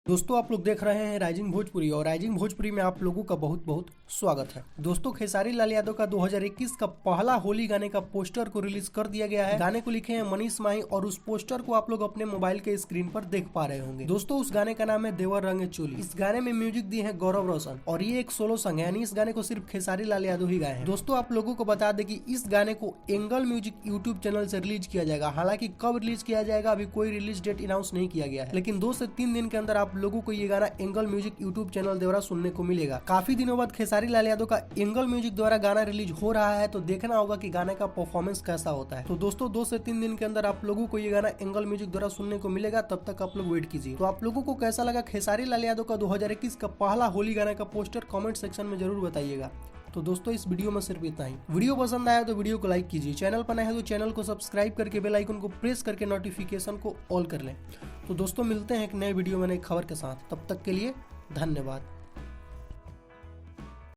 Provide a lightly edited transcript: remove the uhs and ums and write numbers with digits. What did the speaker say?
दोस्तों आप लोग देख रहे हैं राइजिंग भोजपुरी और राइजिंग भोजपुरी में आप लोगों का बहुत बहुत स्वागत है। दोस्तों खेसारी लाल यादव का 2021 का पहला होली गाने का पोस्टर को रिलीज कर दिया गया है। गाने को लिखे हैं मनीष माही और उस पोस्टर को आप लोग अपने मोबाइल के स्क्रीन पर देख पा रहे होंगे। दोस्तों उस गाने का नाम है देवर रंगे चोली। इस गाने में म्यूजिक दिए हैं गौरव रोशन और ये एक सोलो सॉन्ग है, यानी इस गाने को सिर्फ खेसारी लाल यादव ही गाए हैं। दोस्तों आप लोगों को बता दें कि इस गाने को एंगल म्यूजिक यूट्यूब चैनल से रिलीज किया जाएगा। हालांकि कब रिलीज किया जाएगा अभी कोई रिलीज डेट अनाउंस नहीं किया गया है, लेकिन 2 से 3 दिन के अंदर आप लोगों को ये गाना एंगल म्यूजिक यूट्यूब चैनल द्वारा सुनने को मिलेगा। काफी दिनों बाद खेसारी लाल यादव का एंगल म्यूजिक द्वारा गाना रिलीज हो रहा है, तो देखना होगा कि गाने का परफॉर्मेंस कैसा होता है। तो दोस्तों 2 से 3 दिन के अंदर आप लोगों को ये गाना एंगल म्यूजिक द्वारा सुनने को मिलेगा, तब तक आप लोग वेट कीजिए। तो आप लोगों को कैसा लगा खेसारी लाल यादव का 2021 का पहला होली गाना का पोस्टर कमेंट सेक्शन में जरूर बताइएगा। तो दोस्तों इस वीडियो में सिर्फ इतना ही। वीडियो पसंद आया तो वीडियो को लाइक कीजिए, चैनल पर नए हैं तो चैनल को सब्सक्राइब करके बेल आइकन को प्रेस करके नोटिफिकेशन को ऑल कर लें। तो दोस्तों मिलते हैं एक नए वीडियो में नई खबर के साथ, तब तक के लिए धन्यवाद।